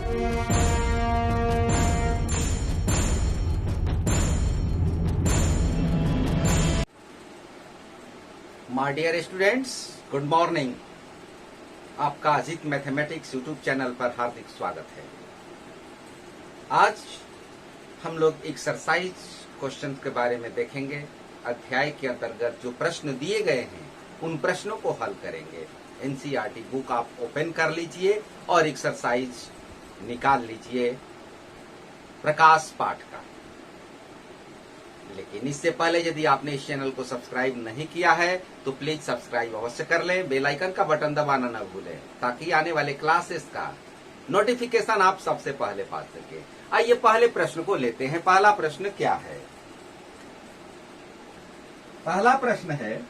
My dear students, good morning. आपका Ajeet mathematics YouTube channel पर हार्दिक स्वागत है। आज हम लोग एक्सरसाइज क्वेश्चन के बारे में देखेंगे। अध्याय के अंतर्गत जो प्रश्न दिए गए हैं उन प्रश्नों को हल करेंगे। एनसीईआरटी बुक आप ओपन कर लीजिए और एक्सरसाइज निकाल लीजिए प्रकाश पाठ का। लेकिन इससे पहले यदि आपने इस चैनल को सब्सक्राइब नहीं किया है तो प्लीज सब्सक्राइब अवश्य कर लें। बेल आइकन का बटन दबाना न भूलें ताकि आने वाले क्लासेस का नोटिफिकेशन आप सबसे पहले पा सके। आइए पहले प्रश्न को लेते हैं। पहला प्रश्न क्या है? पहला प्रश्न है,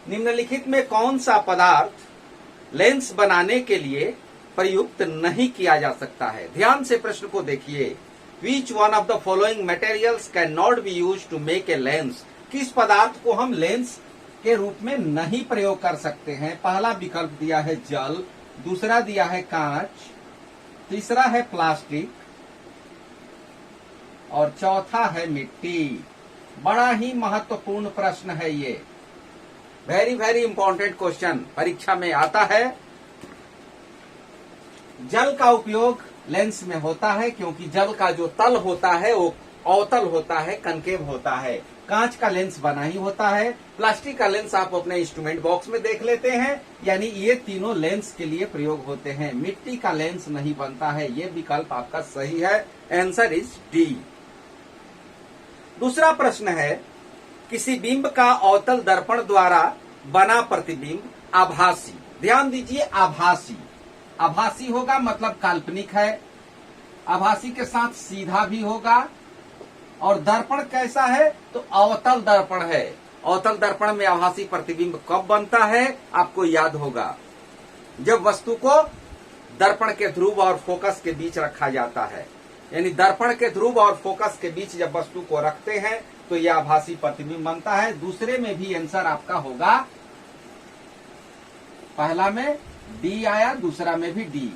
निम्नलिखित में कौन सा पदार्थ लेंस बनाने के लिए प्रयुक्त नहीं किया जा सकता है? ध्यान से प्रश्न को देखिए। Which one of the following materials cannot be used to make a lens? किस पदार्थ को हम लेंस के रूप में नहीं प्रयोग कर सकते हैं? पहला विकल्प दिया है जल, दूसरा दिया है कांच, तीसरा है प्लास्टिक और चौथा है मिट्टी। बड़ा ही महत्वपूर्ण प्रश्न है ये। वेरी वेरी इंपॉर्टेंट क्वेश्चन परीक्षा में आता है। जल का उपयोग लेंस में होता है क्योंकि जल का जो तल होता है वो अवतल होता है, कनकेव होता है। कांच का लेंस बना ही होता है। प्लास्टिक का लेंस आप अपने इंस्ट्रूमेंट बॉक्स में देख लेते हैं, यानी ये तीनों लेंस के लिए प्रयोग होते हैं। मिट्टी का लेंस नहीं बनता है। ये विकल्प आपका सही है। Answer is D. दूसरा प्रश्न है, किसी बिंब का अवतल दर्पण द्वारा बना प्रतिबिंब आभासी। ध्यान दीजिए, आभासी। आभासी होगा मतलब काल्पनिक है। आभासी के साथ सीधा भी होगा। और दर्पण कैसा है? तो अवतल दर्पण है। अवतल दर्पण में आभासी प्रतिबिंब कब बनता है? आपको याद होगा जब वस्तु को दर्पण के ध्रुव और फोकस के बीच रखा जाता है। यानी दर्पण के ध्रुव और फोकस के बीच जब वस्तु को रखते हैं तो यह आभासी प्रतिबिंब बनता है। दूसरे में भी आंसर आपका होगा। पहला में डी आया, दूसरा में भी डी।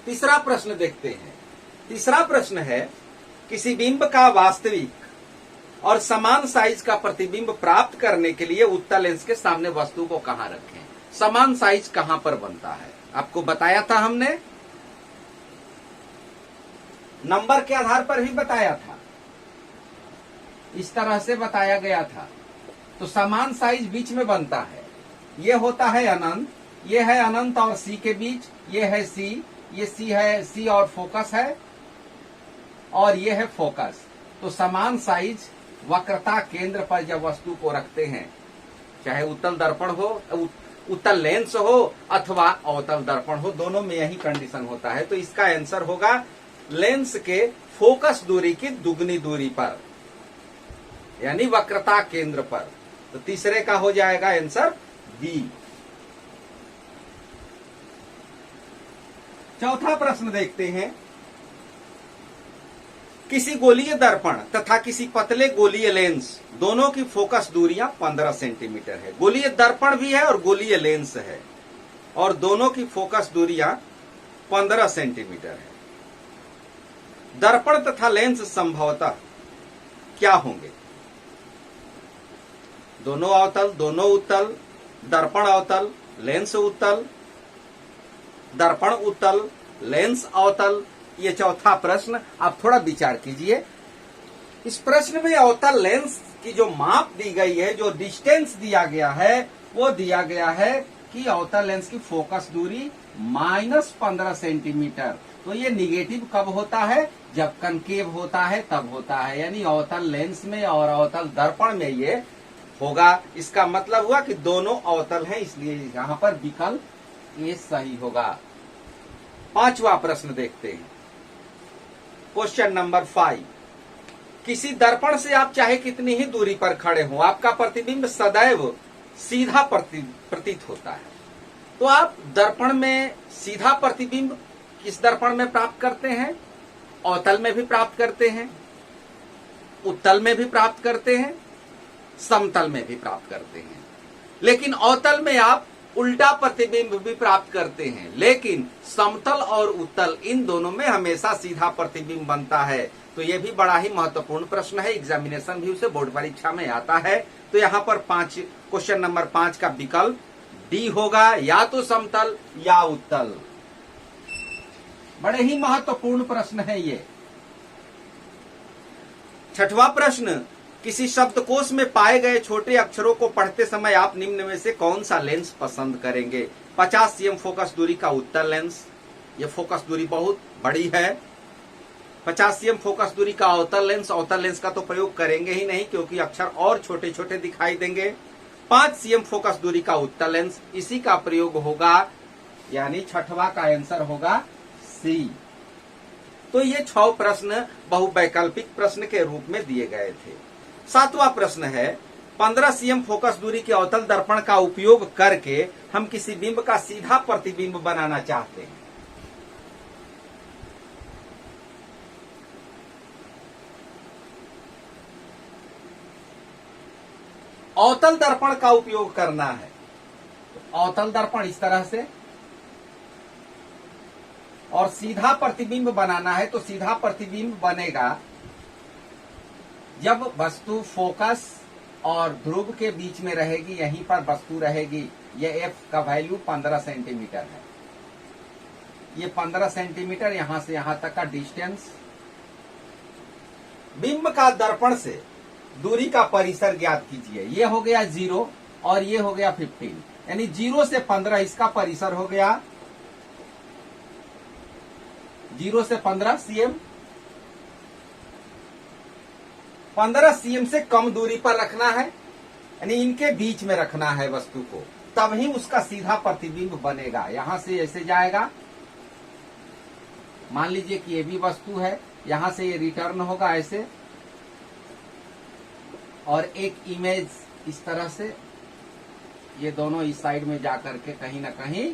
तीसरा प्रश्न देखते हैं। तीसरा प्रश्न है, किसी बिंब का वास्तविक और समान साइज का प्रतिबिंब प्राप्त करने के लिए उत्तल लेंस के सामने वस्तु को कहां रखें? समान साइज कहां पर बनता है? आपको बताया था हमने, नंबर के आधार पर ही बताया था। इस तरह से बताया गया था। तो समान साइज बीच में बनता है। ये होता है अनंत, ये है अनंत और सी के बीच, ये है सी, ये सी है, सी और फोकस है, और ये है फोकस। तो समान साइज वक्रता केंद्र पर जब वस्तु को रखते हैं, चाहे उत्तल दर्पण हो, उत्तल लेंस हो अथवा अवतल दर्पण हो, दोनों में यही कंडीशन होता है। तो इसका आंसर होगा लेंस के फोकस दूरी की दुगनी दूरी पर, यानी वक्रता केंद्र पर। तो तीसरे का हो जाएगा आंसर बी। चौथा प्रश्न देखते हैं। किसी गोलीय दर्पण तथा किसी पतले गोलीय लेंस दोनों की फोकस दूरियां 15 सेंटीमीटर है। गोलीय दर्पण भी है और गोलीय लेंस है, और दोनों की फोकस दूरियां 15 सेंटीमीटर है। दर्पण तथा लेंस संभवतः क्या होंगे? दोनों अवतल, दोनों उत्तल, दर्पण अवतल, लेंस उत्तल, दर्पण उत्तल, लेंस अवतल। ये चौथा प्रश्न। आप थोड़ा विचार कीजिए। इस प्रश्न में अवतल लेंस की जो माप दी गई है, जो डिस्टेंस दिया गया है, वो दिया गया है कि अवतल लेंस की फोकस दूरी -15 सेंटीमीटर। तो ये निगेटिव कब होता है? जब कनकेव होता है तब होता है। यानी अवतल लेंस में और अवतल दर्पण में ये होगा। इसका मतलब हुआ कि दोनों अवतल हैं, इसलिए यहां पर विकल्प ये सही होगा। पांचवा प्रश्न देखते हैं। Question number 5। किसी दर्पण से आप चाहे कितनी ही दूरी पर खड़े हो, आपका प्रतिबिंब सदैव सीधा प्रतीत होता है। तो आप दर्पण में सीधा प्रतिबिंब किस दर्पण में प्राप्त करते हैं? अवतल में भी प्राप्त करते हैं, उत्तल में भी प्राप्त करते हैं, समतल में भी प्राप्त करते हैं। लेकिन अवतल में आप उल्टा प्रतिबिंब भी प्राप्त करते हैं, लेकिन समतल और उत्तल इन दोनों में हमेशा सीधा प्रतिबिंब बनता है। तो यह भी बड़ा ही महत्वपूर्ण प्रश्न है, एग्जामिनेशन भी उसे बोर्ड परीक्षा में आता है। तो यहाँ पर क्वेश्चन नंबर 5 का विकल्प डी होगा, या तो समतल या उत्तल। बड़े ही महत्वपूर्ण प्रश्न है ये। छठवां प्रश्न, किसी शब्दकोश में पाए गए छोटे अक्षरों को पढ़ते समय आप निम्न में से कौन सा लेंस पसंद करेंगे? 50 cm फोकस दूरी का उत्तल लेंस, ये फोकस दूरी बहुत बड़ी है। 50 cm फोकस दूरी का अवतल लेंस का तो प्रयोग करेंगे ही नहीं, क्योंकि अक्षर और छोटे छोटे दिखाई देंगे। 5 cm फोकस दूरी का उत्तल लेंस, इसी का प्रयोग होगा, यानी छठवां का आंसर होगा सी। तो ये 6 प्रश्न बहुवैकल्पिक प्रश्न के रूप में दिए गए थे। 7वां प्रश्न है, 15 cm फोकस दूरी के अवतल दर्पण का उपयोग करके हम किसी बिंब का सीधा प्रतिबिंब बनाना चाहते हैं। अवतल दर्पण का उपयोग करना है। तो अवतल दर्पण इस तरह से, और सीधा प्रतिबिंब बनाना है। तो सीधा प्रतिबिंब बनेगा जब वस्तु फोकस और ध्रुव के बीच में रहेगी, यहीं पर वस्तु रहेगी। ये एफ का वैल्यू 15 सेंटीमीटर है। ये 15 सेंटीमीटर यहां से यहां तक का डिस्टेंस। बिंब का दर्पण से दूरी का परिसर ज्ञात कीजिए। ये हो गया 0 और ये हो गया 15, यानी 0 से 15 इसका परिसर हो गया 0 से 15 cm। 15 cm से कम दूरी पर रखना है, यानी इनके बीच में रखना है वस्तु को, तब ही उसका सीधा प्रतिबिंब बनेगा। यहां से ऐसे जाएगा, मान लीजिए कि ये भी वस्तु है, यहां से ये रिटर्न होगा ऐसे, और एक इमेज इस तरह से, ये दोनों इस साइड में जाकर के कहीं ना कहीं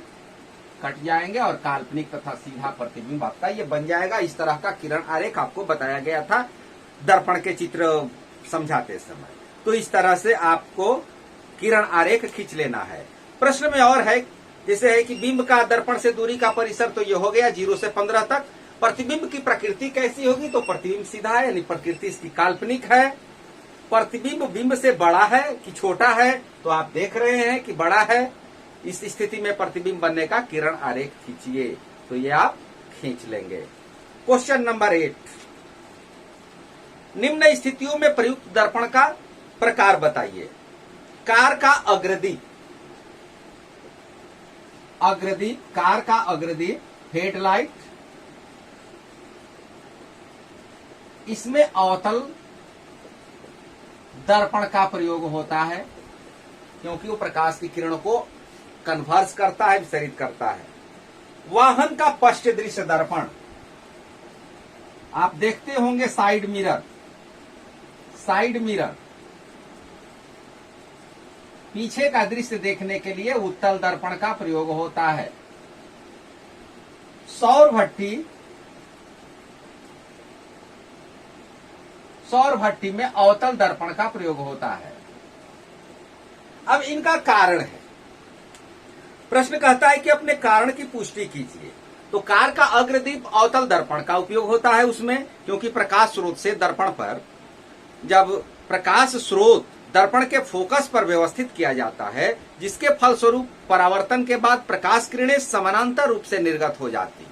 कट जाएंगे और काल्पनिक तथा सीधा प्रतिबिंब आपका ये बन जाएगा। इस तरह का किरण आरेख आपको बताया गया था दर्पण के चित्र समझाते समय। तो इस तरह से आपको किरण आरेख खींच लेना है। प्रश्न में और है, जैसे है कि बिंब का दर्पण से दूरी का परिसर तो ये हो गया 0 से 15 तक। प्रतिबिंब की प्रकृति कैसी होगी? तो प्रतिबिंब सीधा है, यानी प्रकृति इसकी काल्पनिक है। प्रतिबिंब बिंब से बड़ा है कि छोटा है? तो आप देख रहे हैं कि बड़ा है। इस स्थिति में प्रतिबिंब बनने का किरण आरेख खींचिए। तो ये आप खींच लेंगे। क्वेश्चन नंबर 8, निम्न स्थितियों में प्रयुक्त दर्पण का प्रकार बताइए। कार का अग्रदीप, कार का अग्रदीप, हेडलाइट, इसमें अवतल दर्पण का प्रयोग होता है, क्योंकि वो प्रकाश की किरणों को कन्वर्स करता है, विसरित करता है। वाहन का पश्च दृश्य दर्पण, आप देखते होंगे साइड मिरर, पीछे का दृश्य देखने के लिए उत्तल दर्पण का प्रयोग होता है। सौर भट्टी में अवतल दर्पण का प्रयोग होता है। अब इनका कारण है, प्रश्न कहता है कि अपने कारण की पुष्टि कीजिए। तो कार का अग्रदीप अवतल दर्पण का उपयोग होता है उसमें, क्योंकि प्रकाश स्रोत से दर्पण पर जब प्रकाश स्रोत दर्पण के फोकस पर व्यवस्थित किया जाता है, जिसके फलस्वरूप परावर्तन के बाद प्रकाश किरणें समानांतर रूप से निर्गत हो जाती है।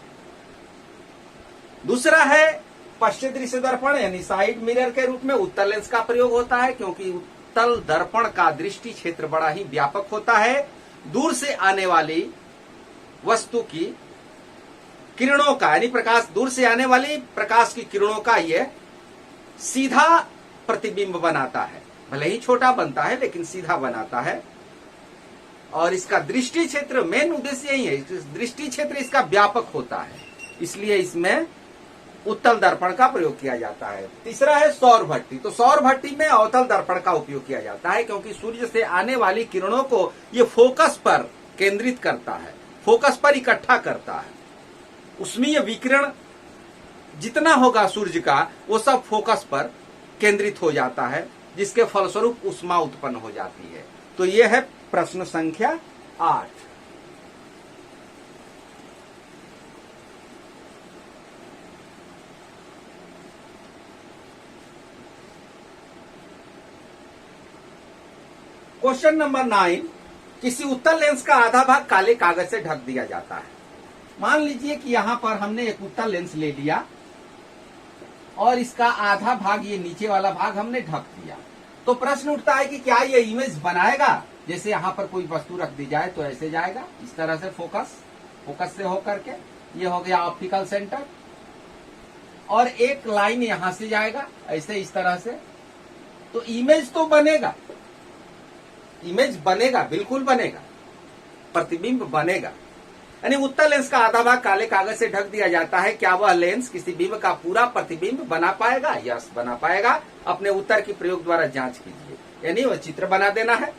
दूसरा है पश्च दृश्य दर्पण, यानी साइड मिरर के रूप में उत्तल लेंस का प्रयोग होता है, क्योंकि उत्तल दर्पण का दृष्टि क्षेत्र बड़ा ही व्यापक होता है। दूर से आने वाली वस्तु की किरणों का, यानी प्रकाश, दूर से आने वाली प्रकाश की किरणों का यह सीधा प्रतिबिंब बनाता है। भले ही छोटा बनता है लेकिन सीधा बनाता है। और इसका दृष्टि क्षेत्र, मेन उद्देश्य यही है, दृष्टि क्षेत्र इसका व्यापक होता है, इसलिए इसमें उत्तल दर्पण का प्रयोग किया जाता है। तीसरा है सौर भट्टी। तो सौर भट्टी में अवतल दर्पण का उपयोग किया जाता है, क्योंकि सूर्य से आने वाली किरणों को ये फोकस पर केंद्रित करता है, फोकस पर इकट्ठा करता है। उसमें विकिरण जितना होगा सूर्य का, वो सब फोकस पर केंद्रित हो जाता है, जिसके फलस्वरूप ऊष्मा उत्पन्न हो जाती है। तो यह है प्रश्न संख्या 8। क्वेश्चन नंबर 9, किसी उत्तल लेंस का आधा भाग काले कागज से ढक दिया जाता है। मान लीजिए कि यहां पर हमने एक उत्तल लेंस ले लिया और इसका आधा भाग, ये नीचे वाला भाग हमने ढक दिया। तो प्रश्न उठता है कि क्या ये इमेज बनाएगा? जैसे यहां पर कोई वस्तु रख दी जाए तो ऐसे जाएगा, इस तरह से फोकस से होकर के, ये हो गया ऑप्टिकल सेंटर, और एक लाइन यहां से जाएगा ऐसे, इस तरह से। तो इमेज तो बनेगा, इमेज बनेगा, बिल्कुल बनेगा, प्रतिबिंब बनेगा। यानी उत्तल लेंस का आधा भाग काले कागज से ढक दिया जाता है, क्या वह लेंस किसी बिंब का पूरा प्रतिबिंब बना पाएगा? यस, बना पाएगा। अपने उत्तर की प्रयोग द्वारा जांच कीजिए, यानी वह चित्र बना देना है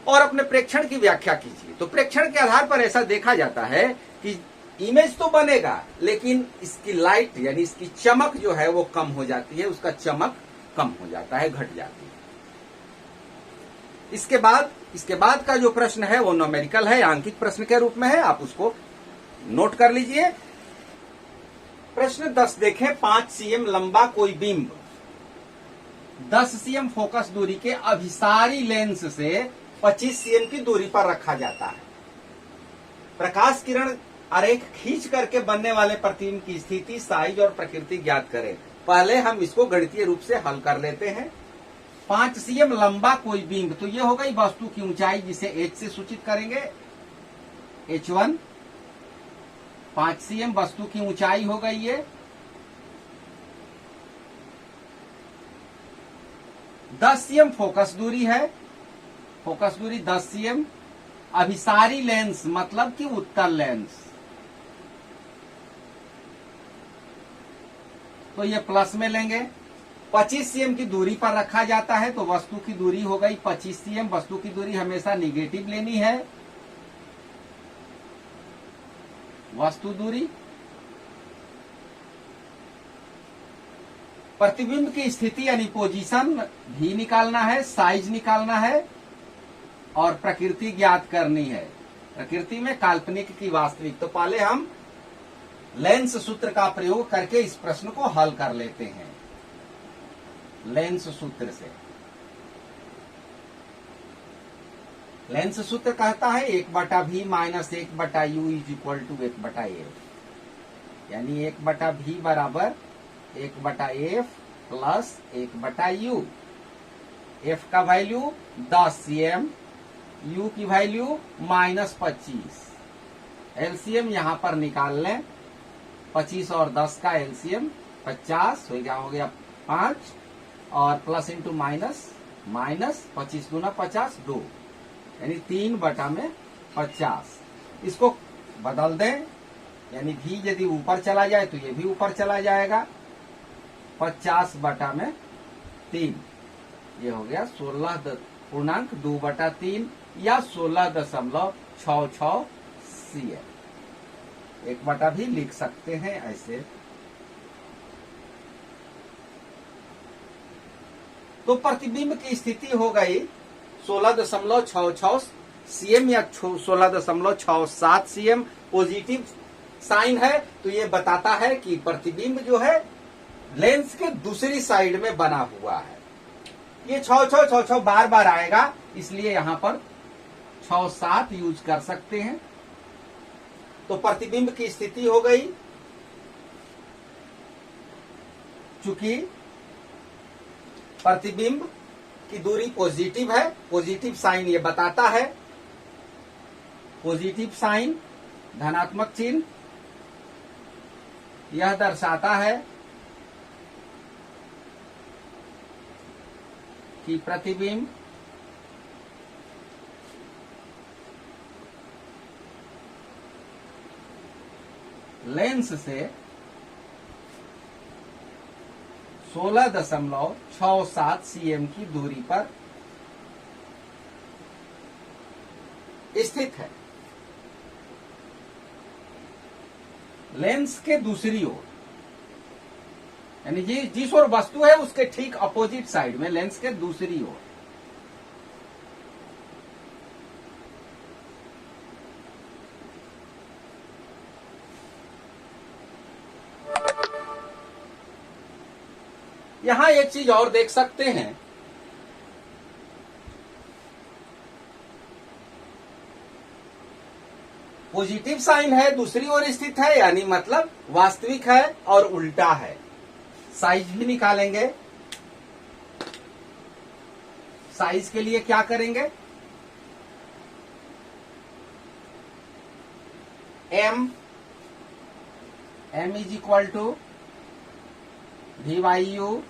और अपने प्रेक्षण की व्याख्या कीजिए। तो प्रेक्षण के आधार पर ऐसा देखा जाता है कि इमेज तो बनेगा, लेकिन इसकी लाइट यानी इसकी चमक जो है वो कम हो जाती है, उसका चमक कम हो जाता है, घट जाती है। इसके बाद का जो प्रश्न है वो न्यूमेरिकल है, आंकिक प्रश्न के रूप में है, आप उसको नोट कर लीजिए। प्रश्न 10 देखें, 5 cm लंबा कोई बिंब 10 cm फोकस दूरी के अभिसारी लेंस से 25 cm की दूरी पर रखा जाता है। प्रकाश किरण आरेख खींच करके बनने वाले प्रतिबिंब की स्थिति, साइज और प्रकृति ज्ञात करें। पहले हम इसको गणितीय रूप से हल कर लेते हैं। 5 cm लंबा कोई बिंब, तो ये हो गई वस्तु की ऊंचाई, जिसे h से सूचित करेंगे, h1। 5 cm वस्तु की ऊंचाई हो गई है। 10 cm फोकस दूरी है, फोकस दूरी 10 cm। अभिसारी लेंस मतलब कि उत्तल लेंस, तो ये प्लस में लेंगे। 25 cm की दूरी पर रखा जाता है, तो वस्तु की दूरी हो गई 25 cm। वस्तु की दूरी हमेशा निगेटिव लेनी है, वस्तु दूरी। प्रतिबिंब की स्थिति यानी पोजीशन भी निकालना है, साइज निकालना है और प्रकृति ज्ञात करनी है। प्रकृति में काल्पनिक की वास्तविक। तो पहले हम लेंस सूत्र का प्रयोग करके इस प्रश्न को हल कर लेते हैं। लेंस सूत्र से, लेंस सूत्र कहता है 1/v minus 1/u is equal to 1/f, यानी 1/v बराबर 1/f प्लस 1/u। f का वैल्यू 10 cm, u की वैल्यू -25। एलसीएम यहां पर निकाल लें, 25 और 10 का एलसीएम 50 हो गया 5, और प्लस इंटू माइनस, माइनस 25 दूना 50, 2, यानी 3/50। इसको बदल दें, यानी v यदि ऊपर चला जाए तो ये भी ऊपर चला जाएगा, 50/3, ये हो गया 16.2/3 या 16.66 cm। 1/, भी लिख सकते हैं ऐसे। तो प्रतिबिंब की स्थिति हो गई 16.66 cm या 16.67 cm। पॉजिटिव साइन है, तो ये बताता है कि प्रतिबिंब जो है लेंस के दूसरी साइड में बना हुआ है। ये 6 बार बार आएगा, इसलिए यहां पर 6-7 यूज कर सकते हैं। तो प्रतिबिंब की स्थिति हो गई, चूंकि प्रतिबिंब की दूरी पॉजिटिव है, पॉजिटिव साइन ये बताता है, पॉजिटिव साइन धनात्मक चिन्ह यह दर्शाता है कि प्रतिबिंब लेंस से 16.67 cm की दूरी पर स्थित है। लेंस के दूसरी ओर, यानी जिस ओर वस्तु है उसके ठीक अपोजिट साइड में, लेंस के दूसरी ओर यहां एक चीज और देख सकते हैं, पॉजिटिव साइन है, दूसरी ओर स्थित है, यानी मतलब वास्तविक है और उल्टा है। साइज भी निकालेंगे। साइज के लिए क्या करेंगे, m is equal to VYU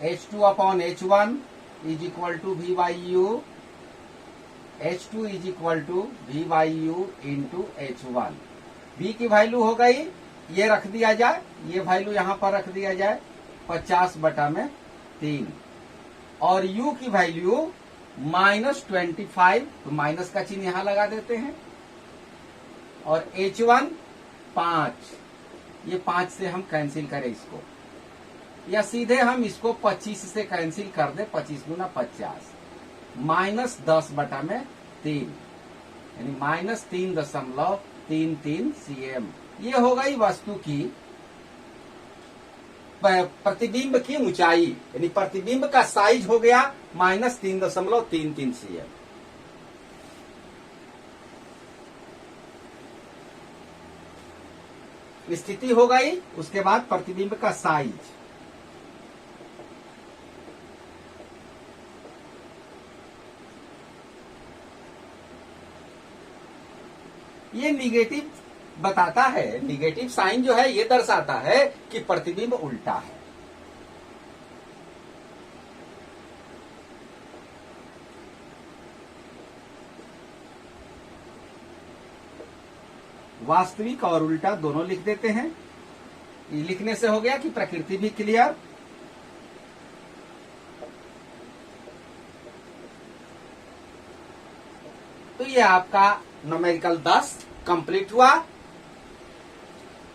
H2 upon H1 is equal to VYU H2 is equal to VYU into H1। V की वैल्यू हो गई, ये रख दिया जाए, ये वैल्यू यहां पर रख दिया जाए 50/3, और U की वैल्यू -25, तो माइनस का चिन्ह यहां लगा देते हैं, और H1 5, ये 5 से हम कैंसिल करें इसको, या सीधे हम इसको 25 से कैंसिल कर दे, 25 गुना 50, -10/3, यानी -3.33 cm। ये हो गई वस्तु की प्रतिबिंब की ऊंचाई, यानी प्रतिबिंब का साइज हो गया -3.33 cm। स्थिति हो गई, उसके बाद प्रतिबिंब का साइज, ये निगेटिव बताता है, निगेटिव साइन जो है ये दर्शाता है कि प्रतिबिंब उल्टा है। वास्तविक और उल्टा दोनों लिख देते हैं। ये लिखने से हो गया कि प्रकृति भी क्लियर। तो ये आपका न्यूमेरिकल 10 कंप्लीट हुआ।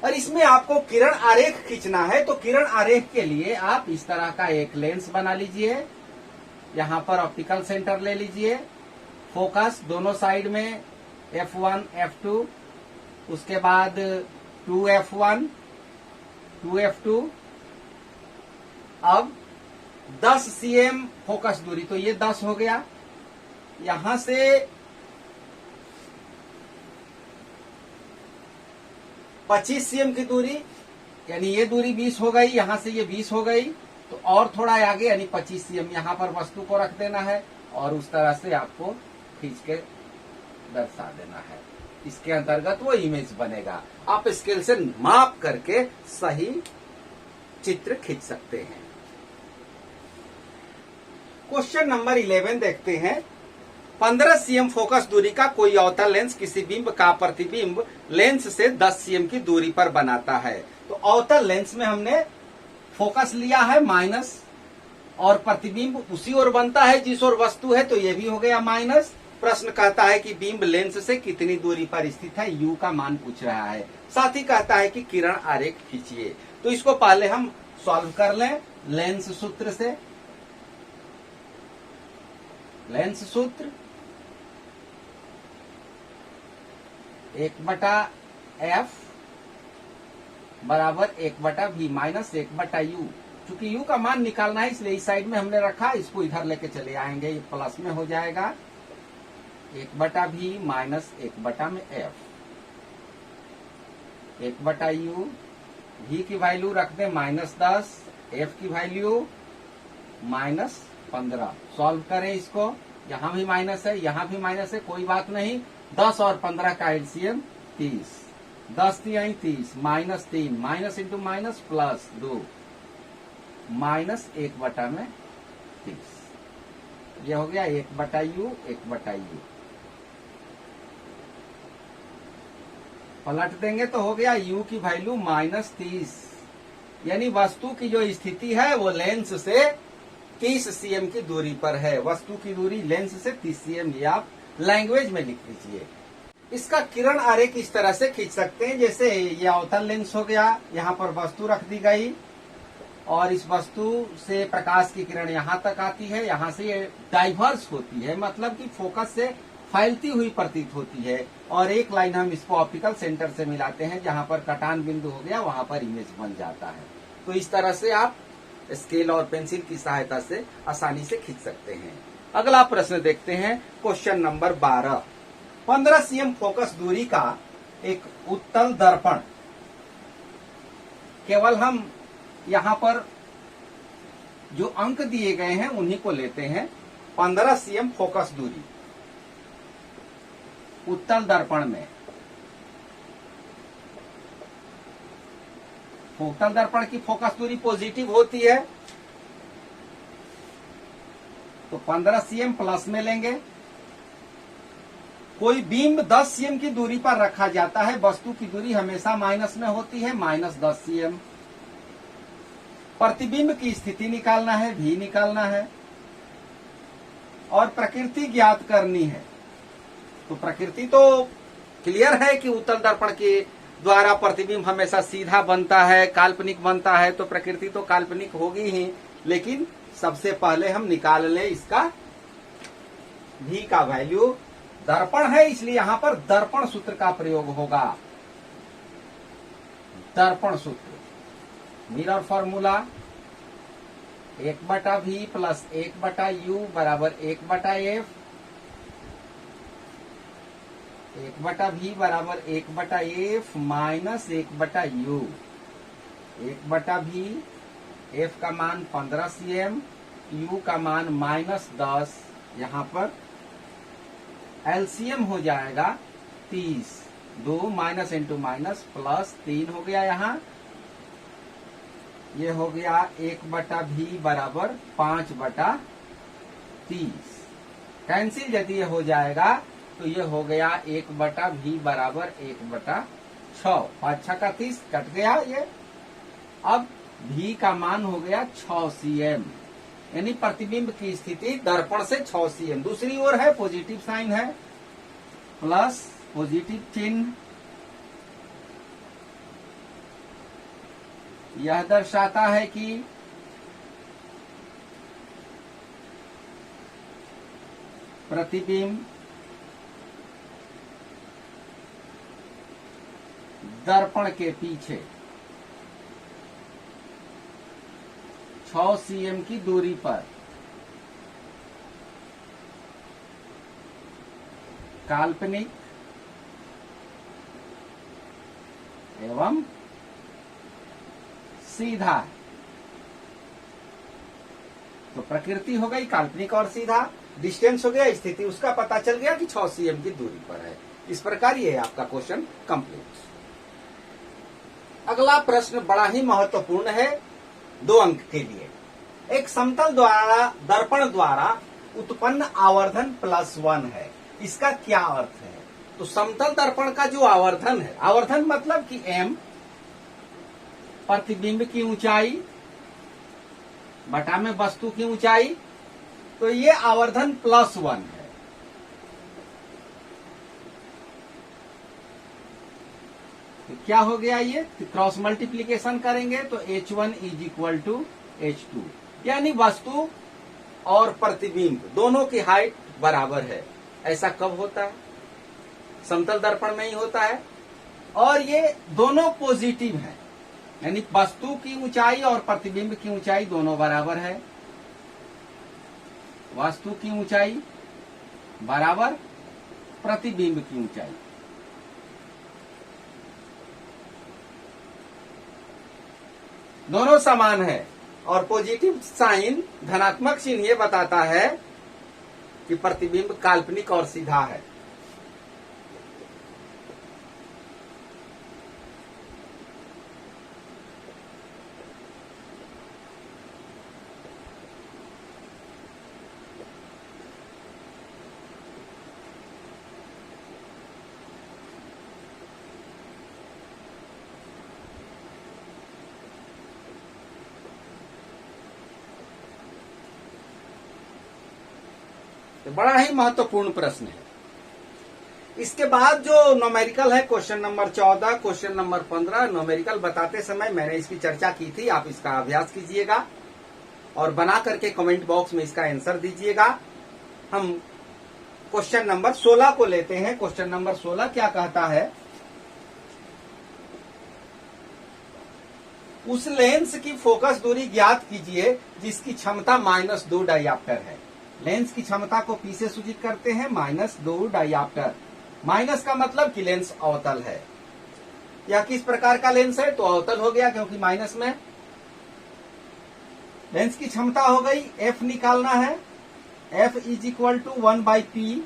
और इसमें आपको किरण आरेख खींचना है, तो किरण आरेख के लिए आप इस तरह का एक लेंस बना लीजिए, यहां पर ऑप्टिकल सेंटर ले लीजिए, फोकस दोनों साइड में F1 F2, उसके बाद 2F1 2F2। अब 10 cm फोकस दूरी, तो ये 10 हो गया। यहां से 25 cm की दूरी, यानी ये दूरी 20 हो गई, यहां से ये 20 हो गई, तो और थोड़ा आगे यानी 25 cm यहां पर वस्तु को रख देना है, और उस तरह से आपको खींच के दर्शा देना है। इसके अंतर्गत वो इमेज बनेगा। आप स्केल से माप करके सही चित्र खींच सकते हैं। क्वेश्चन नंबर 11 देखते हैं। 15 cm फोकस दूरी का कोई अवतल लेंस किसी बिंब का प्रतिबिंब लेंस से 10 cm की दूरी पर बनाता है। तो अवतल लेंस में हमने फोकस लिया है माइनस, और प्रतिबिंब उसी ओर बनता है जिस ओर वस्तु है, तो ये भी हो गया माइनस। प्रश्न कहता है कि बिंब लेंस से कितनी दूरी पर स्थित है, U का मान पूछ रहा है। साथ ही कहता है कि किरण आरेख खींचिए। तो इसको पहले हम सॉल्व कर लें लेंस सूत्र से। लेंस सूत्र 1/f बराबर 1/v माइनस 1/u। चूंकि u का मान निकालना है इसलिए इस साइड में हमने रखा, इसको इधर लेके चले आएंगे, ये प्लस में हो जाएगा 1/v minus 1/f 1/u। v की वैल्यू रख दे -10, f की वैल्यू -15। सॉल्व करें इसको, यहां भी माइनस है, यहां भी माइनस है, कोई बात नहीं। 10 और 15 का LCM 30, 10 3 30, -3, minus into minus plus 2, -1/30। ये हो गया 1/u 1/u। पलट देंगे तो हो गया u की वैल्यू -30, यानी वस्तु की जो स्थिति है वो लेंस से 30 cm की दूरी पर है। वस्तु की दूरी लेंस से 30 cm, ये आप लैंग्वेज में लिख लीजिए। इसका किरण आरेख इस तरह से खींच सकते हैं, जैसे ये अवतल लेंस हो गया, यहाँ पर वस्तु रख दी गई, और इस वस्तु से प्रकाश की किरण यहाँ तक आती है, यहाँ से ये डाइवर्स होती है, मतलब कि फोकस से फैलती हुई प्रतीत होती है, और एक लाइन हम इसको ऑप्टिकल सेंटर से मिलाते हैं, जहां पर कटान बिंदु हो गया वहां पर इमेज बन जाता है। तो इस तरह से आप स्केल और पेंसिल की सहायता से आसानी से खींच सकते हैं। अगला प्रश्न देखते हैं, क्वेश्चन नंबर 12। 15 cm फोकस दूरी का एक उत्तल दर्पण, केवल हम यहां पर जो अंक दिए गए हैं उन्हीं को लेते हैं। 15 cm फोकस दूरी उत्तल दर्पण में, उत्तल दर्पण की फोकस दूरी पॉजिटिव होती है, तो 15 cm प्लस में लेंगे। कोई बीम 10 cm की दूरी पर रखा जाता है, वस्तु की दूरी हमेशा माइनस में होती है, -10 cm। प्रतिबिंब की स्थिति निकालना है, भी निकालना है, और प्रकृति ज्ञात करनी है। तो प्रकृति तो क्लियर है कि उत्तल दर्पण के द्वारा प्रतिबिंब हमेशा सीधा बनता है, काल्पनिक बनता है, तो प्रकृति तो काल्पनिक होगी ही। लेकिन सबसे पहले हम निकाल लें इसका भी का वैल्यू। दर्पण है इसलिए यहां पर दर्पण सूत्र का प्रयोग होगा। दर्पण सूत्र, mirror formula 1/v plus 1/u बराबर 1/f, 1/v बराबर 1/f minus 1/u। 1/v, f का मान 15 cm, u का मान -10। यहां पर एलसीएम हो जाएगा 30, 2 माइनस इंटू माइनस प्लस 3 हो गया। यहाँ ये हो गया 1/v बराबर 5/30। कैंसिल यदि ये हो जाएगा तो ये हो गया 1/v बराबर 1/6। 5 का 30 कट गया ये। अब v का मान हो गया 6 cm, यानी प्रतिबिंब की स्थिति दर्पण से 6 cm। दूसरी ओर है, पॉजिटिव साइन है, प्लस पॉजिटिव चिन्ह। यह दर्शाता है कि प्रतिबिंब दर्पण के पीछे 6 cm की दूरी पर काल्पनिक एवं सीधा है। तो प्रकृति हो गई काल्पनिक और सीधा, डिस्टेंस हो गया, स्थिति उसका पता चल गया कि 6 cm की दूरी पर है। इस प्रकार ये आपका क्वेश्चन कंप्लीट। अगला प्रश्न बड़ा ही महत्वपूर्ण है 2 अंक के लिए। एक समतल द्वारा दर्पण द्वारा उत्पन्न आवर्धन +1 है, इसका क्या अर्थ है? तो समतल दर्पण का जो आवर्धन है, आवर्धन मतलब कि m प्रतिबिंब की ऊंचाई बटा में वस्तु की ऊंचाई, तो ये आवर्धन +1 है। तो क्या हो गया ये? क्रॉस मल्टीप्लीकेशन करेंगे तो h1 = h2, यानी वस्तु और प्रतिबिंब दोनों की हाइट बराबर है। ऐसा कब होता है? समतल दर्पण में ही होता है। और ये दोनों पॉजिटिव हैं, यानी वस्तु की ऊंचाई और प्रतिबिंब की ऊंचाई दोनों बराबर है। वस्तु की ऊंचाई बराबर प्रतिबिंब की ऊंचाई। दोनों समान है और पॉजिटिव साइन, धनात्मक चिन्ह ये बताता है कि प्रतिबिंब काल्पनिक और सीधा है। तो बड़ा ही महत्वपूर्ण प्रश्न है। इसके बाद जो न्यूमेरिकल है, question number 14, question number 15। Numerical बताते समय मैंने इसकी चर्चा की थी, आप इसका अभ्यास कीजिएगा और बना करके कमेंट बॉक्स में इसका आंसर दीजिएगा। हम क्वेश्चन नंबर 16 को लेते हैं। क्वेश्चन नंबर 16 क्या कहता है? उस लेंस की फोकस दूरी ज्ञात कीजिए जिसकी क्षमता -2 डायोप्टर है। लेंस की क्षमता को P से सूचित करते हैं -2 डायोप्टर। माइनस का मतलब कि लेंस अवतल है। यह किस प्रकार का लेंस है? तो अवतल हो गया, क्योंकि माइनस में। लेंस की क्षमता हो गई, F निकालना है। F is equal to 1/P।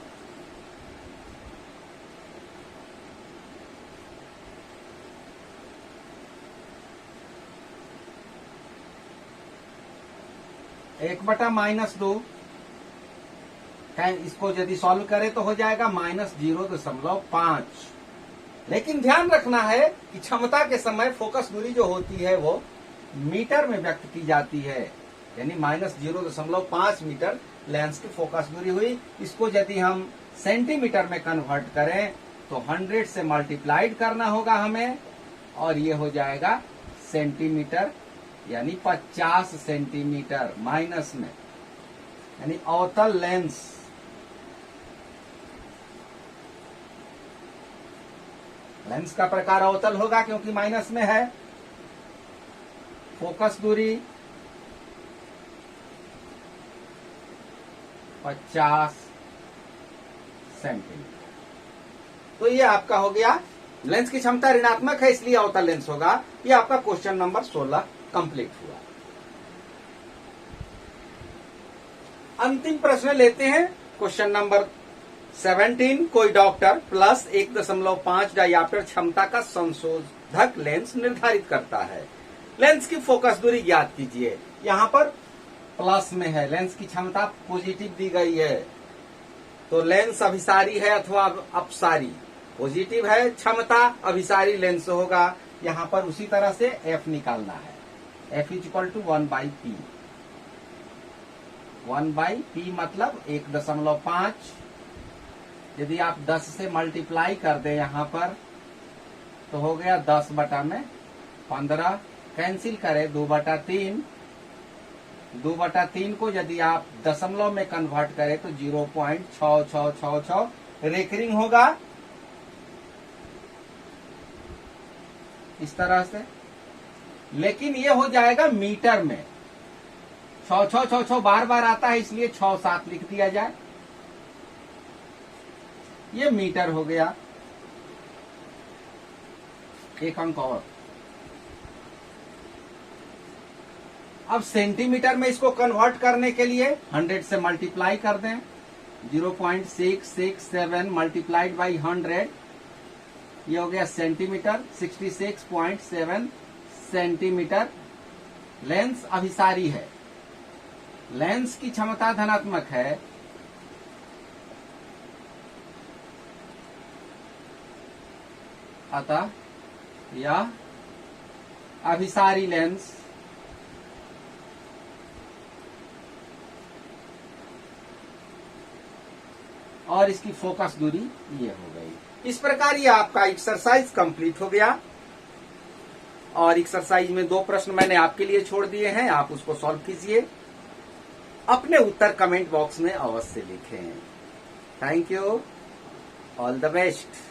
एक बटा -2। इसको यदि सॉल्व करें तो हो जाएगा -0.5। लेकिन ध्यान रखना है कि क्षमता के समय फोकस दूरी जो होती है वो मीटर में व्यक्त की जाती है, यानी -0.5 मीटर लेंस की फोकस दूरी हुई। इसको यदि हम सेंटीमीटर में कन्वर्ट करें तो 100 से मल्टीप्लाइड करना होगा हमें, और ये हो जाएगा सेंटीमीटर, यानी 50 सेंटीमीटर माइनस में, यानी अवतल लेंस। लेंस का प्रकार अवतल होगा क्योंकि माइनस में है। फोकस दूरी 50 सेंटीमीटर। तो ये आपका हो गया, लेंस की क्षमता ऋणात्मक है इसलिए अवतल लेंस होगा। ये आपका क्वेश्चन नंबर 16 कंप्लीट हुआ। अंतिम प्रश्न लेते हैं, क्वेश्चन नंबर 17। कोई डॉक्टर प्लस 1.5 डायोप्टर क्षमता का संशोधक लेंस निर्धारित करता है। लेंस की फोकस दूरी ज्ञात कीजिए। यहाँ पर प्लस में है, लेंस की क्षमता पॉजिटिव दी गई है, तो लेंस अभिसारी है अथवा अपसारी। पॉजिटिव है क्षमता, अभिसारी लेंस होगा। यहाँ पर उसी तरह से F निकालना है। F is equal to 1/P। 1/P मतलब 1.5। यदि आप 10 से मल्टीप्लाई कर दें यहाँ पर तो हो गया 10/15। कैंसिल करें 2/3। 2/3 को यदि आप दशमलव में कन्वर्ट करें तो 0.6666 रेकरिंग होगा इस तरह से। लेकिन ये हो जाएगा मीटर में। 6666 बार बार आता है इसलिए 67 लिख दिया जाए। ये मीटर हो गया। एक अंक और। अब सेंटीमीटर में इसको कन्वर्ट करने के लिए 100 से मल्टीप्लाई कर दें। 0.667 मल्टीप्लाइड बाई 100, ये हो गया सेंटीमीटर। 66.7 सेंटीमीटर। लेंस अभिसारी है, लेंस की क्षमता धनात्मक है, अतः यह अभिसारी लेंस और इसकी फोकस दूरी ये हो गई। इस प्रकार ये आपका एक्सरसाइज कंप्लीट हो गया। और एक्सरसाइज में 2 प्रश्न मैंने आपके लिए छोड़ दिए हैं, आप उसको सॉल्व कीजिए। अपने उत्तर कमेंट बॉक्स में अवश्य लिखें। Thank you, all the best.